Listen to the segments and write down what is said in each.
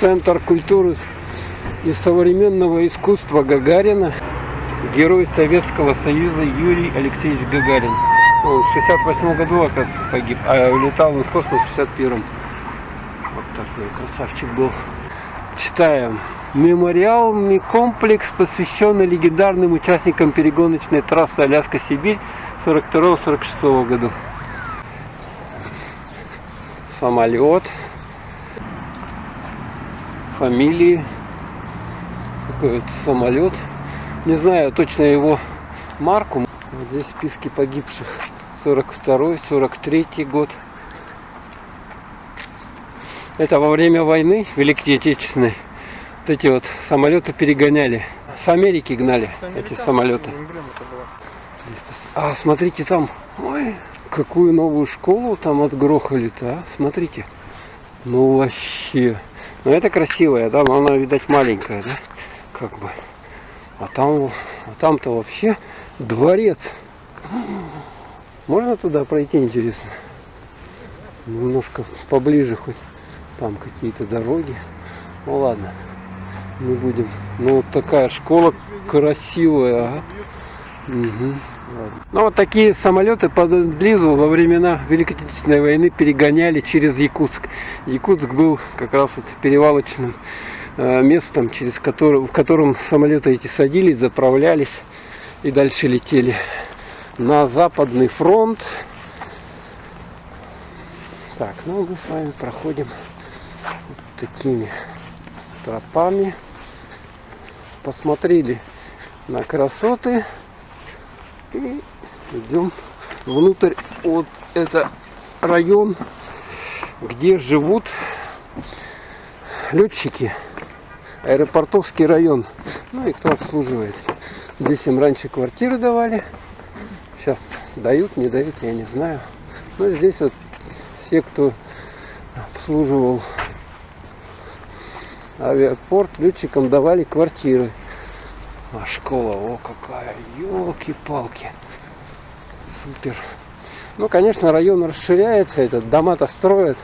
Центр культуры и современного искусства Гагарина. Герой Советского Союза Юрий Алексеевич Гагарин. Он в 1968 году, оказывается, погиб, а улетал в космос в 1961. Вот такой красавчик был. Читаем. Мемориальный комплекс, посвященный легендарным участникам перегоночной трассы Аляска-Сибирь 1942-1946 году. Самолет. Фамилии. Такой вот самолет. Не знаю точно его марку. Вот здесь списки погибших. 42-43 год. Это во время войны Великой Отечественной. Вот эти вот самолеты перегоняли. С Америки гнали эти самолеты. А смотрите там. Ой, какую новую школу там отгрохали-то, а? Смотрите. Ну вообще. Ну это красивая, да, но она, видать, маленькая, да? Как бы. А там-то вообще дворец. Можно туда пройти, интересно? Немножко поближе хоть. Там какие-то дороги. Ну ладно, не будем. Ну вот такая школа красивая. Ага. Угу. Ну вот такие самолеты поблизу во времена Великой Отечественной войны перегоняли через Якутск. Якутск был как раз вот перевалочным местом, в котором самолеты эти садились, заправлялись и дальше летели на Западный фронт. Так, ну мы с вами проходим вот такими тропами. Посмотрели на красоты и идем внутрь. Вот это район, где живут летчики. Аэропортовский район. Ну и кто обслуживает. Здесь им раньше квартиры давали. Сейчас дают, не дают, я не знаю. Но здесь вот все, кто обслуживал авиапорт, летчикам давали квартиры. А школа, о какая, елки-палки. Супер. Ну, конечно, район расширяется, этот дома-то строят.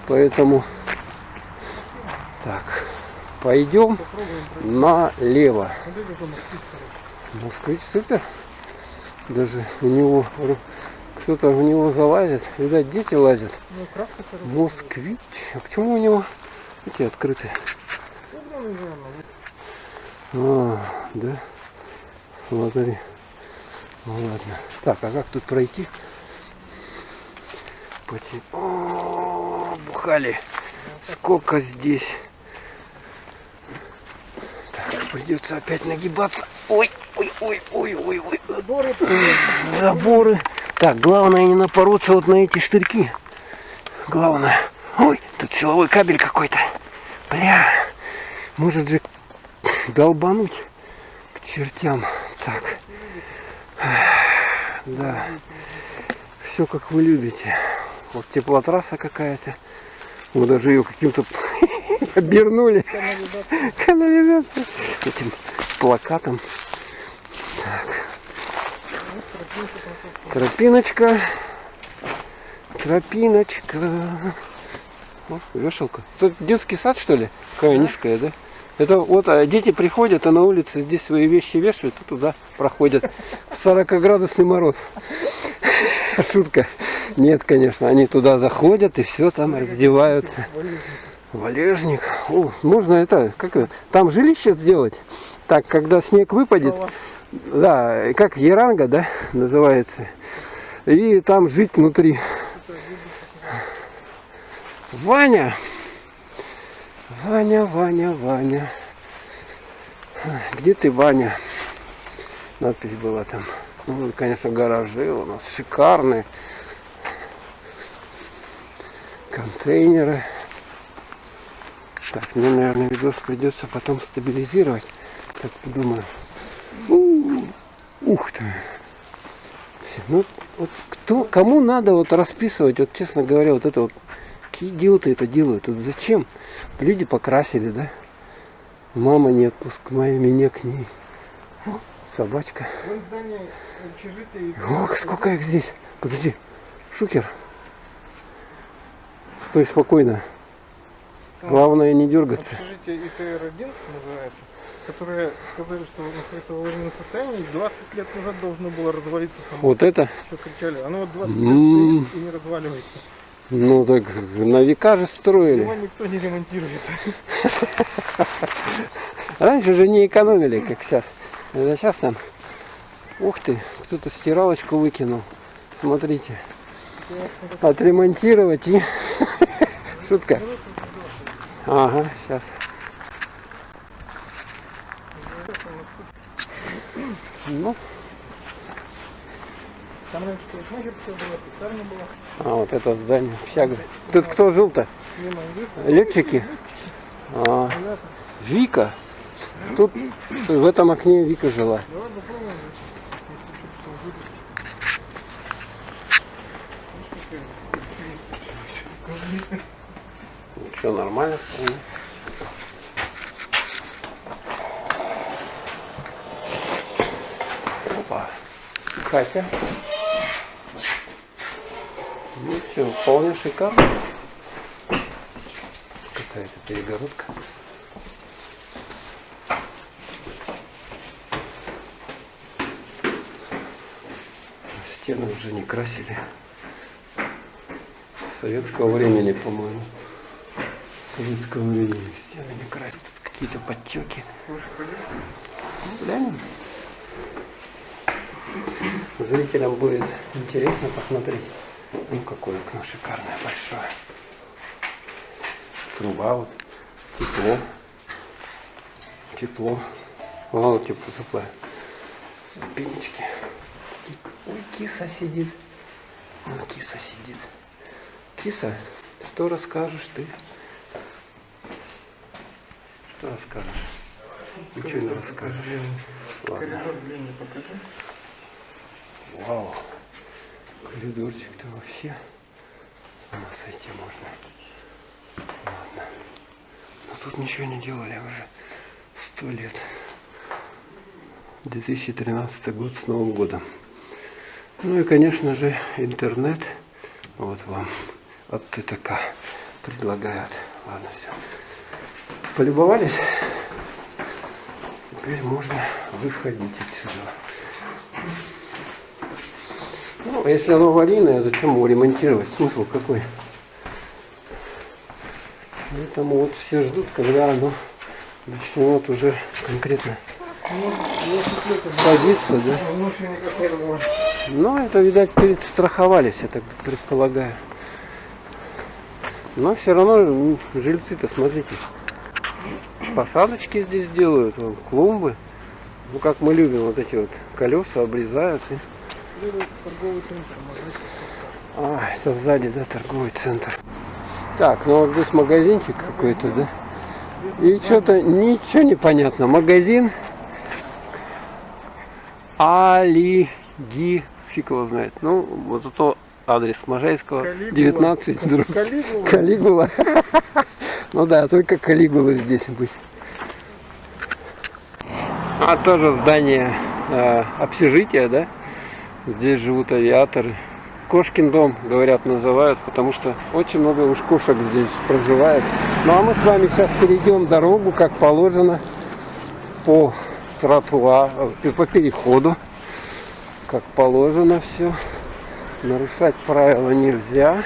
Поэтому так, пойдем налево. Москвич, супер. Даже у него кто-то в него залазит. Видать, дети лазят. Москвич. А почему у него эти открытые? А, да. Смотри. Ну ладно. Так, а как тут пройти? О, бухали. Сколько здесь. Так, придется опять нагибаться. Ой, ой, ой, ой, ой, ой. Заборы. Так, главное не напороться вот на эти штырьки. Главное. Ой, тут силовой кабель какой-то. Бля. Может же долбануть к чертям. Так. Да. Все как вы любите. Вот теплотрасса какая-то. Вот даже ее каким-то обернули. Канализация. Этим плакатом. Так. Тропиночка. Тропиночка. О, вешалка. Тут детский сад, что ли? Какая низкая, да? Это вот дети приходят, а на улице здесь свои вещи вешают, и туда проходят. 40-градусный мороз. Шутка. Нет, конечно, они туда заходят и все там раздеваются. Валежник. О, можно это, как это, там жилище сделать. Так, когда снег выпадет, да, как еранга, да, называется. И там жить внутри. Ваня. Ваня, Ваня, Ваня. Где ты, Ваня? Надпись была там. Ну, конечно, гаражи у нас шикарные. Контейнеры. Так, мне, наверное, видос придется потом стабилизировать. Так, подумаю. Ух ты. Ну, вот кому надо вот расписывать, вот честно говоря, вот это вот, какие идиоты это делают, вот зачем? Люди покрасили, да? Мама не отпуск, меня к ней. О, собачка. Ох, сколько их здесь. Подожди, Шукер. Стой спокойно. Главное не дергаться. Скажите, ИТР-1 называется, которые сказали, что находится в аварийном состоянии, 20 лет назад должно было развалиться само. Вот это? Все кричали, оно вот 20 лет стоит и не разваливается. Ну так на века же строили. Его никто не ремонтирует. Раньше же не экономили, как сейчас. А сейчас там, ух ты, кто-то стиралочку выкинул. Смотрите. Отремонтировать и... Шутка. Ага, сейчас. Ну. Там раньше парикмахер все было, пекарня была. А, вот это здание. Общага. Тут кто жил-то? Летчики? А, Вика. Тут в этом окне Вика жила. Все нормально. Опа. Катя. Ну все, вполне шикарно. Какая-то перегородка. Стены уже не красили. Советского времени, по-моему. Советского времени стены не красят. Тут какие-то подтеки. Глянем. Зрителям будет интересно посмотреть. Ну какое окно шикарное, большое. Труба вот. Тепло. Тепло. Вот тепло. Ступенечки. Ой, киса сидит. Ой, киса сидит. Киса, что расскажешь ты? Что расскажешь? Ничего не расскажешь. Коридор длинный покажи. Вау. Коридорчик-то вообще. У нас сойти можно. Ладно. Но тут ничего не делали уже 100 лет. 2013 год с Новым годом. Ну и, конечно же, интернет. Вот вам от ТТК предлагают. Ладно, все. Полюбовались? Теперь можно выходить отсюда. Ну, если оно аварийное, зачем его ремонтировать? Смысл какой? Поэтому вот все ждут, когда оно начнет уже конкретно садиться, да? Ну, это, видать, перестраховались, я так предполагаю. Но все равно жильцы-то, смотрите, посадочки здесь делают, вон, клумбы. Ну, как мы любим, вот эти вот колеса обрезают. И... Торговый центр, А, это сзади, да, торговый центр. Так, ну вот здесь магазинчик какой-то, да? И что-то ничего не понятно. Магазин Алиги, фиг его знает. Ну, вот это адрес Можайского, 19. Калигула. Ну да, только Калигула здесь быть. А тоже здание общежития, да? Здесь живут авиаторы. Кошкин дом, говорят, называют, потому что очень много уж кошек здесь проживает. Ну а мы с вами сейчас перейдем дорогу, как положено, по тротуару, по переходу, как положено все. Нарушать правила нельзя.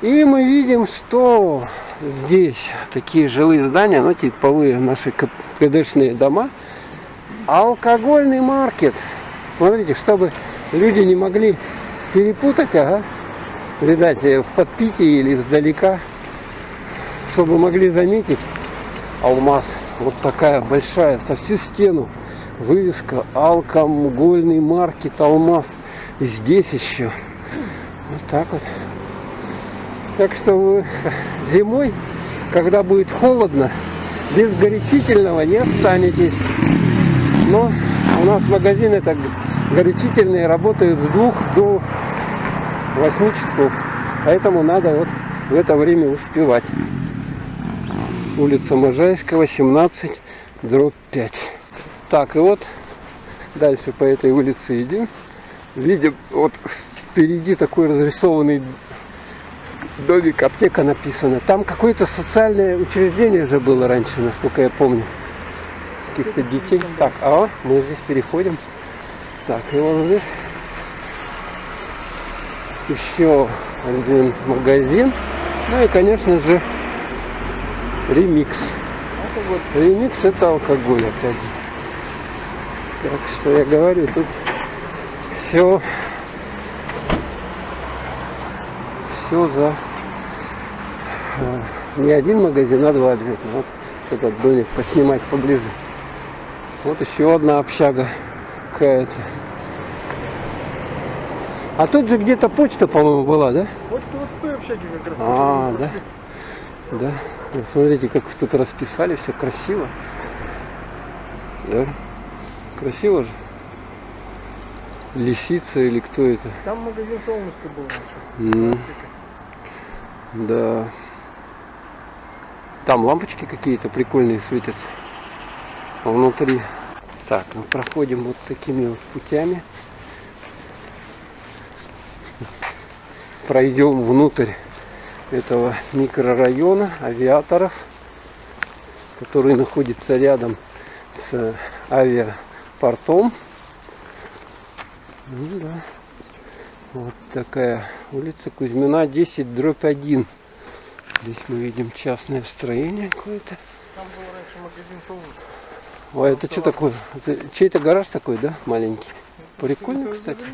И мы видим, что здесь такие жилые здания, ну типовые наши КДшные дома, алкогольный маркет. Смотрите, чтобы люди не могли перепутать, ага, видать, в подпитии или издалека, чтобы могли заметить алмаз. Вот такая большая, со всю стену вывеска алкогольный маркет алмаз. И здесь еще вот так вот. Так что вы зимой, когда будет холодно, без горячительного не останетесь. Но у нас магазины так горячительные работают с 2 до 8 часов. Поэтому надо вот в это время успевать. Улица Можайского, 17/5. Так, и вот дальше по этой улице идем. Видим, вот впереди такой разрисованный Домик, аптека написано. Там какое-то социальное учреждение же было раньше, насколько я помню. Каких-то детей. Так, мы здесь переходим. Так, и вот здесь еще один магазин. Ну и, конечно же, Ремикс. Ремикс — это алкоголь, опять же. Так что я говорю, тут все за не один магазин, а два обязательно. Вот этот домик поснимать поближе. Вот еще одна общага какая-то. А тут же где-то почта, по-моему, была, да? Почта вот в той общаге как раз. Да. Да. Вот смотрите, как тут расписали, все красиво. Да. Красиво же. Лисица или кто это? Там магазин «Солнышко» был раньше. Да. Там лампочки какие-то прикольные светятся. А внутри. Так, мы проходим вот такими вот путями. Пройдем внутрь этого микрорайона Авиаторов, который находится рядом с авиапортом. Ну, да. Вот такая улица Кузьмина 10/1. Здесь мы видим частное строение какое-то. Там был раньше магазин «Солнышко». А это что такое? Это чей-то гараж такой, да, маленький? Прикольно, кстати.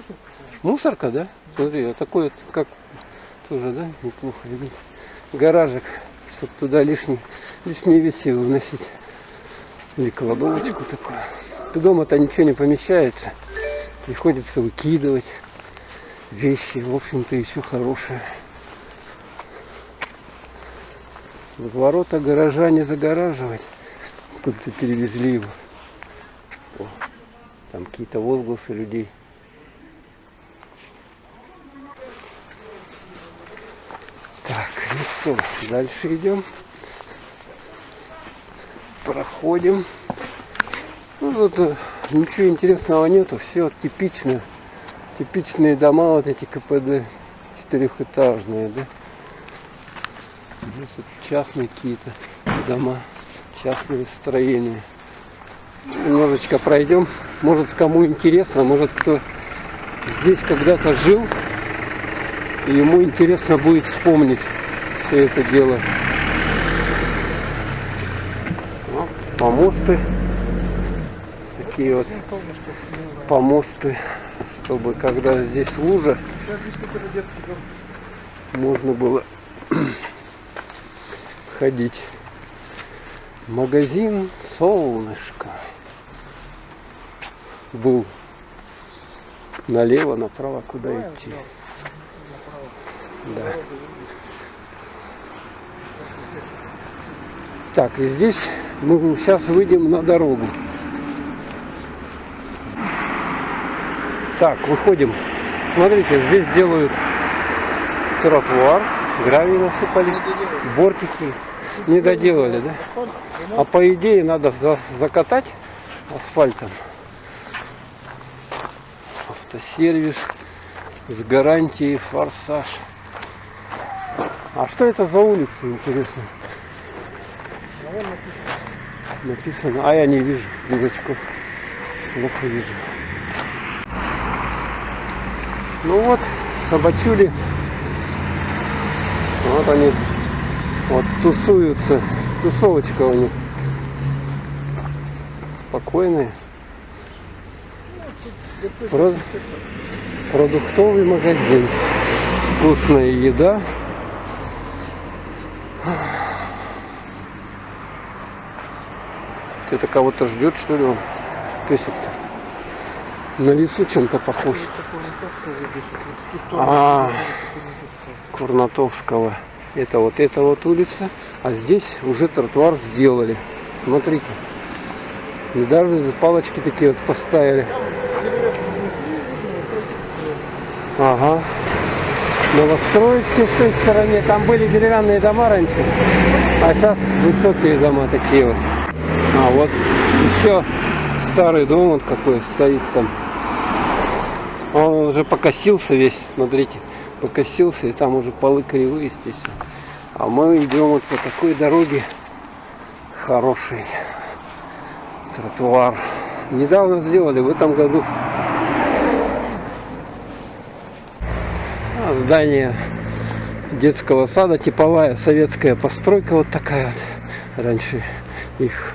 Мусорка, да? Смотри, вот такой вот, как тоже, да, неплохо видеть. Гаражик, чтобы туда лишние вещи выносить. Или кладовочку такую. Дома-то ничего не помещается. Приходится выкидывать вещи, в общем-то, еще хорошие. Ворота гаража не загораживать. Сколько-то перевезли его. О, там какие-то возгласы людей. Так, ну что, дальше идем. Проходим. Ну, тут ничего интересного нету, все типично. Типичные дома, вот эти КПД, четырехэтажные, да? Здесь вот частные какие-то дома, частные строения. Немножечко пройдем. Может, кому интересно, может, кто здесь когда-то жил, и ему интересно будет вспомнить все это дело. Вот, помосты. Такие вот помосты, чтобы когда здесь лужа, можно было ходить. Магазин «Солнышко» был. Налево, направо, куда идти? Да. Так, и здесь мы сейчас выйдем на дорогу. Так, выходим. Смотрите, здесь делают тротуар, гравий насыпали, бортики не доделали, да? А по идее надо закатать асфальтом. Автосервис с гарантией «Форсаж». А что это за улица, интересно? Написано. А я не вижу дурачков. Плохо вижу. Ну вот, собачули. Вот они вот тусуются. Тусовочка у них. Спокойные. Продуктовый магазин. Вкусная еда. Это кого-то ждет, что ли, он? Песик-то. На лесу чем-то похож. Курнатовского. Это вот улица. А здесь уже тротуар сделали. Смотрите. И даже палочки такие вот поставили. Ага. Новостроечки в той стороне. Там были деревянные дома раньше. А сейчас высокие дома такие вот. А вот еще старый дом вот какой стоит там. Он уже покосился весь, смотрите. покосился, и там уже полы кривые здесь. А мы идем вот по такой дороге, хороший тротуар. Недавно сделали, в этом году. Здание детского сада, типовая советская постройка, вот такая вот. Раньше их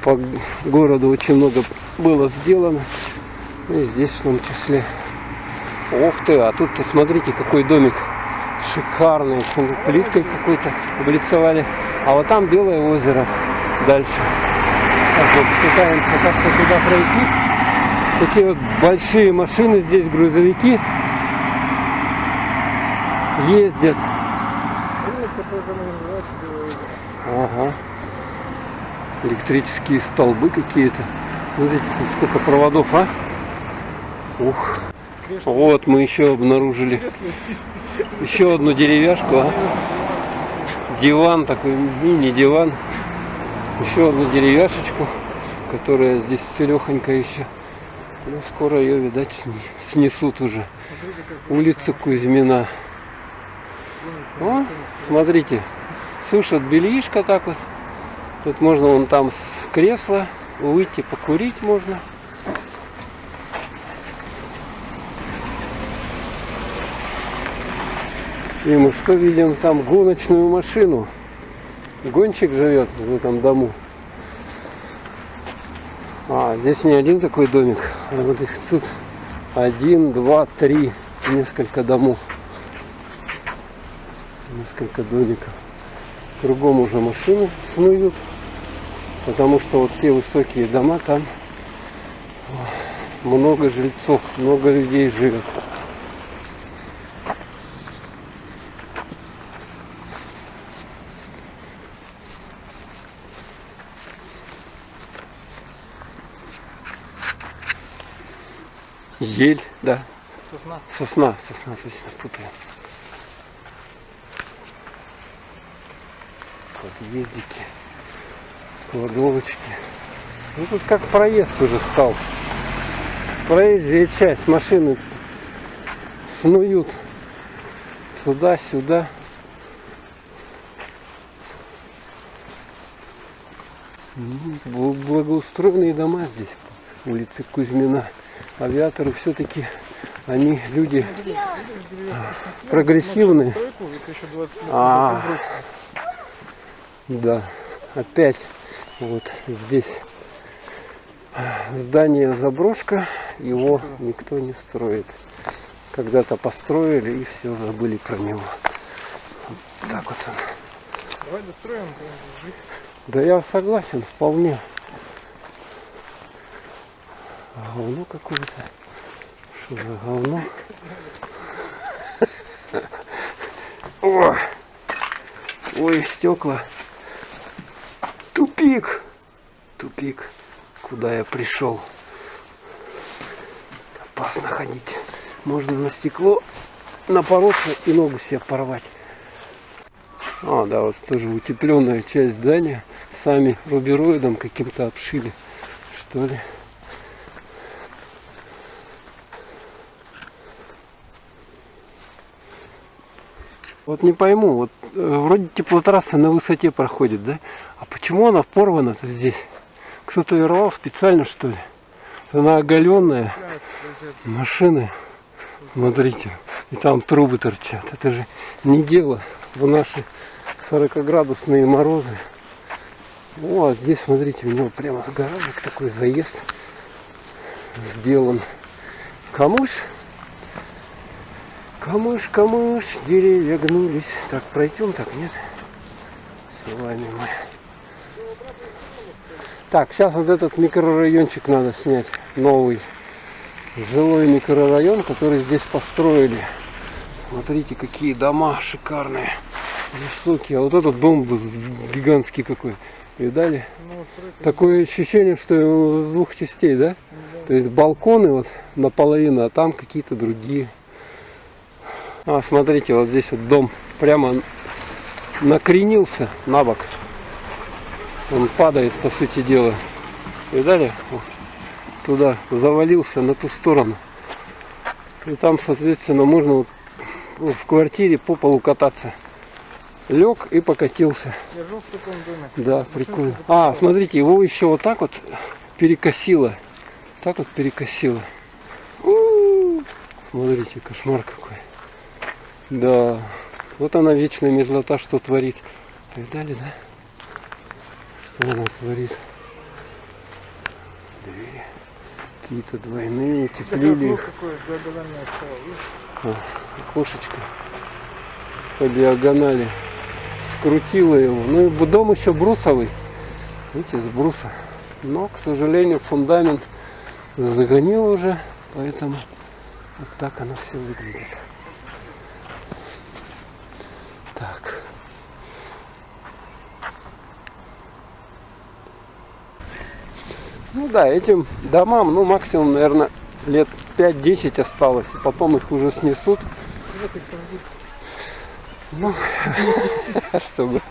по городу очень много было сделано. И здесь в том числе. Ох ты, а тут-то смотрите, какой домик шикарный, плиткой какой-то облицевали. А вот там Белое озеро дальше. Так вот, пытаемся как-то туда пройти. Такие вот большие машины здесь, грузовики ездят. Ага. Электрические столбы какие-то. Смотрите, сколько проводов, а? Ух. Вот мы еще обнаружили еще одну деревяшку, а? Диван такой, мини-диван. Еще одну деревяшечку, которая здесь целехонькая еще. Но скоро ее, видать, снесут уже. Улица Кузьмина. О, смотрите, сушат бельишко так вот. Тут можно вон там с кресла выйти, покурить можно. И мы что видим? Там гоночную машину. Гонщик живет в этом дому. А, здесь не один такой домик. А вот их тут 1, 2, 3. Несколько домов. Несколько домиков. Кругом уже машины снуют. Потому что вот все высокие дома, там много жильцов, много людей живет. Ель, да. Сосна, точно, путаю. Подъездики, кладовочки. Ну тут как проезд уже стал. Проезжая часть, машины снуют туда-сюда. Благоустроенные дома здесь, улицы Кузьмина. Авиаторы все-таки, они люди прогрессивные. Да, опять вот здесь здание заброшка, его никто не строит. Когда-то построили и все, забыли про него. Вот так вот он. Давай достроим. Да я согласен, вполне. Говно какое-то. Что за говно? О! Ой, стекла. Тупик. Тупик. Куда я пришел? Опасно ходить. Можно на стекло напороться и ногу себе порвать. А, да, вот тоже утепленная часть здания. Сами рубероидом каким-то обшили, что ли. Вот не пойму, вот вроде теплотрасса на высоте проходит, да? А почему она порвана-то здесь? Кто-то ее рвал специально, что ли? Она оголенная. Машины, смотрите, и там трубы торчат. Это же не дело в наши 40-градусные морозы. Вот здесь, смотрите, у него прямо с гаражик такой заезд сделан. Камыш. Камыш, камыш, деревья гнулись. Так, пройдем, так, нет? С вами мы. Так, сейчас вот этот микрорайончик надо снять. Новый. Жилой микрорайон, который здесь построили. Смотрите, какие дома шикарные. Высокие. А вот этот дом гигантский какой. Видали? Такое ощущение, что он из двух частей, да? То есть балконы вот наполовину, а там какие-то другие. А, смотрите, вот здесь вот дом прямо накренился на бок. Он падает, по сути дела. Видали? Вот. Туда завалился, на ту сторону. И там, соответственно, можно вот в квартире по полу кататься. Лег и покатился. Я жил в таком доме. Да, прикольно. А, смотрите, его еще вот так вот перекосило. Так вот перекосило. У-у-у. Смотрите, кошмар какой. Да. Вот она вечная мерзлота, что творит. Видали, да? Что она творит? Двери какие-то двойные, утеплили их. Окошечко по диагонали. Скрутила его. Ну и дом еще брусовый. Видите, с бруса. Но, к сожалению, фундамент загонил уже. Поэтому вот так оно все выглядит. Так. Ну да, этим домам, ну максимум, наверное, лет 5-10 осталось. И потом их уже снесут. Ну, чтобы,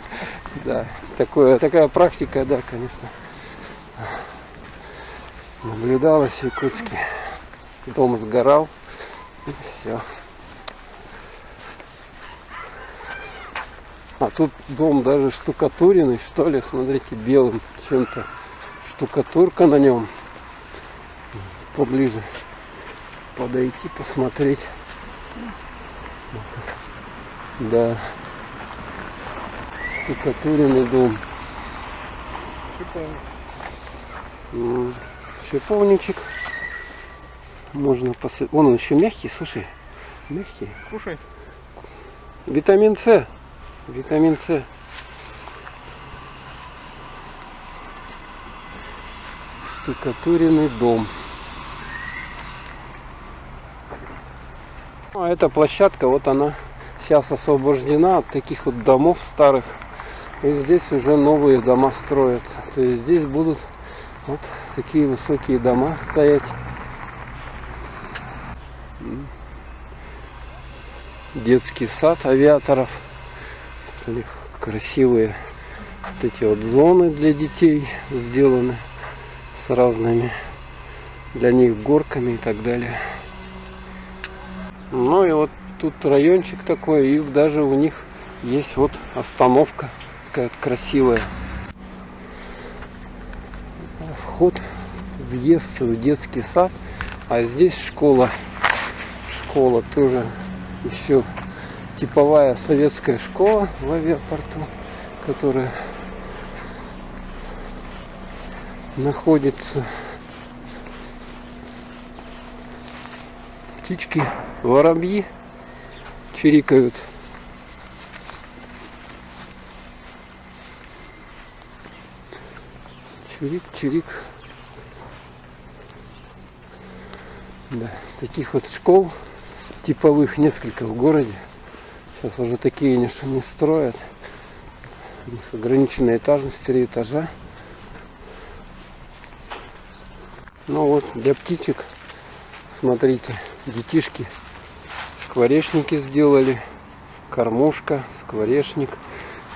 да, такая практика, да, конечно, наблюдалась в Якутске. Дом сгорал, и все. А тут дом даже штукатуренный, что ли, смотрите, белым чем-то. Штукатурка на нем. Поближе подойти, посмотреть. Да. Штукатуренный дом. Шиповничек. Можно посыпать. Вон он еще мягкий, слушай. Мягкий. Кушай. Витамин С. Витамин С. Штукатуренный дом. А эта площадка, вот она сейчас освобождена от таких вот домов старых. И здесь уже новые дома строятся. То есть здесь будут вот такие высокие дома стоять. Детский сад авиаторов. Красивые вот эти вот зоны для детей сделаны с разными для них горками и так далее. Ну и вот тут райончик такой, и даже у них есть вот остановка такая красивая. Вход, въезд в детский сад, а здесь школа. Школа тоже еще типовая советская школа в авиапорту, которая находится. Птички, воробьи чирикают. Чирик-чирик. Да, таких вот школ типовых несколько в городе. Сейчас уже такие не строят. У них ограниченная этажность, 3 этажа. Ну вот, для птичек, смотрите, детишки скворечники сделали. Кормушка, скворечник.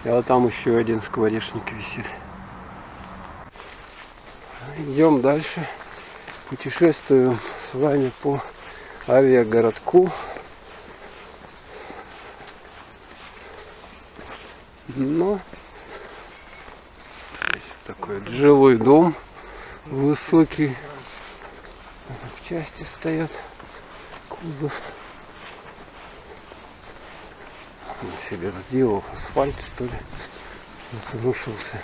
И вот там еще один скворечник висит. Идем дальше. Путешествуем с вами по авиагородку. Но здесь такой вот жилой дом высокий. В части стоят кузов. Он себе сделал асфальт, что ли, разрушился,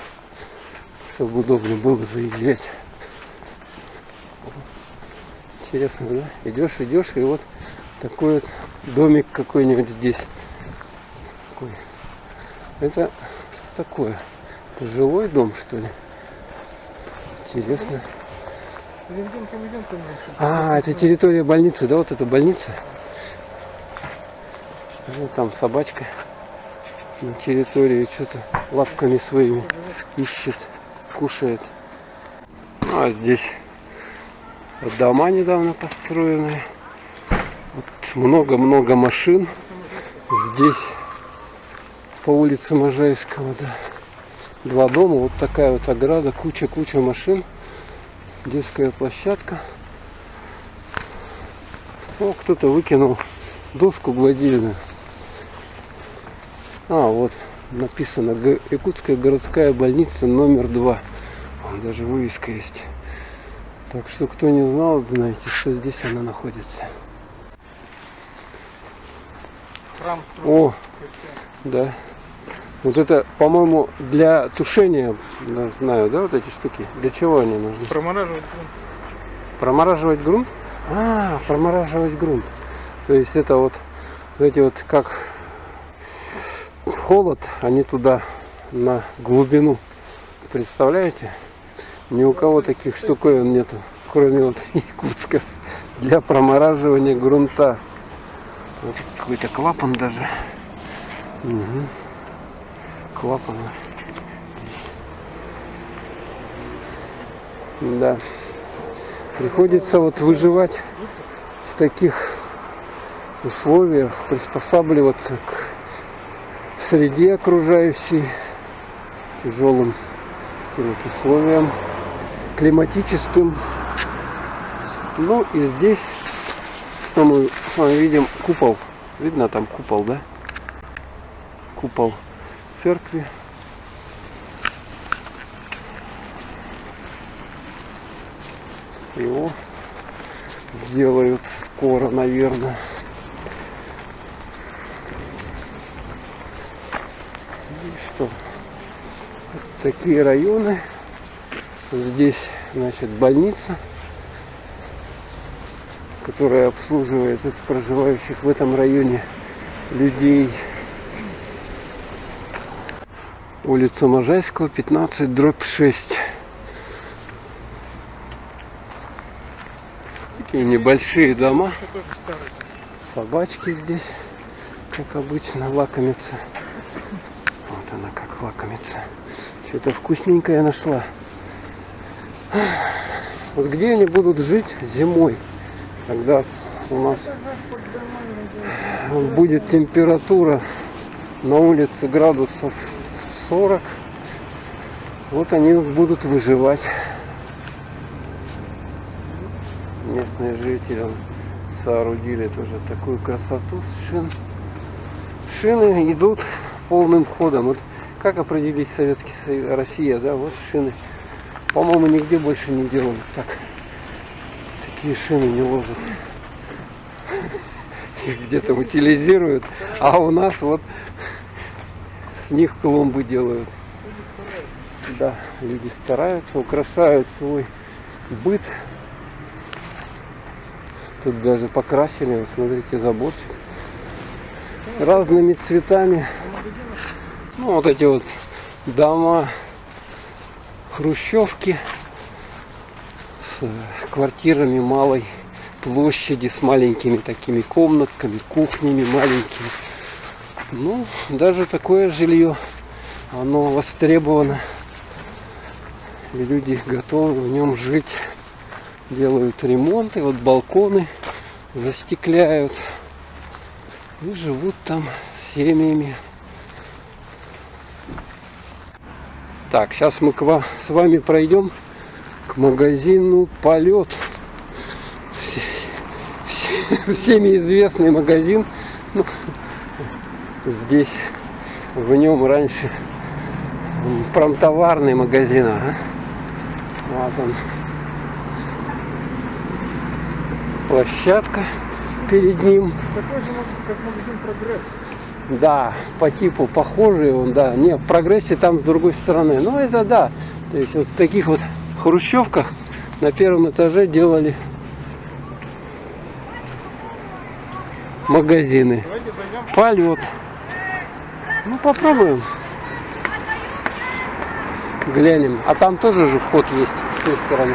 чтобы удобно было заезжать. Интересно, да? Идешь, и вот такой вот домик какой-нибудь здесь. Такой. Это такое. Это жилой дом, что ли? Интересно. А, это территория больницы, да? Вот это больница. Вот там собачка на территории что-то лапками своими ищет, кушает. А здесь дома недавно построенные. Вот много-много машин. Здесь по улице Можайского, да. 2 дома, вот такая вот ограда, куча машин. Детская площадка. О, кто-то выкинул доску гладильную. А, вот написано Якутская городская больница номер 2. Вон даже вывеска есть. Так что, кто не знал, знаете, что здесь она находится. Храм. О, да. Вот это, по-моему, для тушения, да, знаю, да, вот эти штуки. Для чего они нужны? Промораживать грунт. Промораживать грунт? А, промораживать грунт. То есть это вот эти вот как холод, они туда на глубину. Представляете? Ни у кого таких штуковин нету, кроме вот Якутска, для промораживания грунта. Вот какой-то клапан даже. Угу. Клапан. Да. Приходится вот выживать в таких условиях, приспосабливаться к среде окружающей, тяжелым таким вот условиям климатическим. Ну и здесь, что мы с вами видим, купол. Видно там купол, да? Купол церкви. Его делают скоро, наверное. И что? Вот такие районы. Здесь, значит, больница, которая обслуживает проживающих в этом районе людей. Улица Можайского, 15/6. Такие небольшие дома. Собачки здесь, как обычно, лакомятся. Вот она как лакомится. Что-то вкусненькое нашла. Вот где они будут жить зимой, когда у нас будет температура на улице градусов 40, вот они будут выживать. Местные жители соорудили тоже такую красоту с шин. Шины идут полным ходом. Вот как определить Советский Союз, Россия, да, вот шины. По-моему, нигде больше не делают так. Такие шины не ложат. Их где-то утилизируют, а у нас вот с них клумбы делают. Да, люди стараются, украшают свой быт. Тут даже покрасили, вот смотрите, заборчик разными цветами. Ну, вот эти вот дома, хрущевки с квартирами малой площади, с маленькими такими комнатками, кухнями маленькими. Ну, даже такое жилье, оно востребовано. И люди готовы в нем жить. Делают ремонт, и вот балконы застекляют. И живут там семьями. Так, сейчас мы с вами пройдем к магазину «Полет». Всеми известный магазин. Ну, здесь в нем раньше промтоварный магазин. Ага. Вот он. Площадка перед ним. Такой же, как магазин «Прогресс». Да, по типу похожий он, да. Не, в «Прогрессе» там с другой стороны. Ну это да. То есть вот в таких вот хрущевках на первом этаже делали магазины. Давайте зайдем. «Полет». Ну попробуем. Глянем. А там тоже же вход есть с той стороны.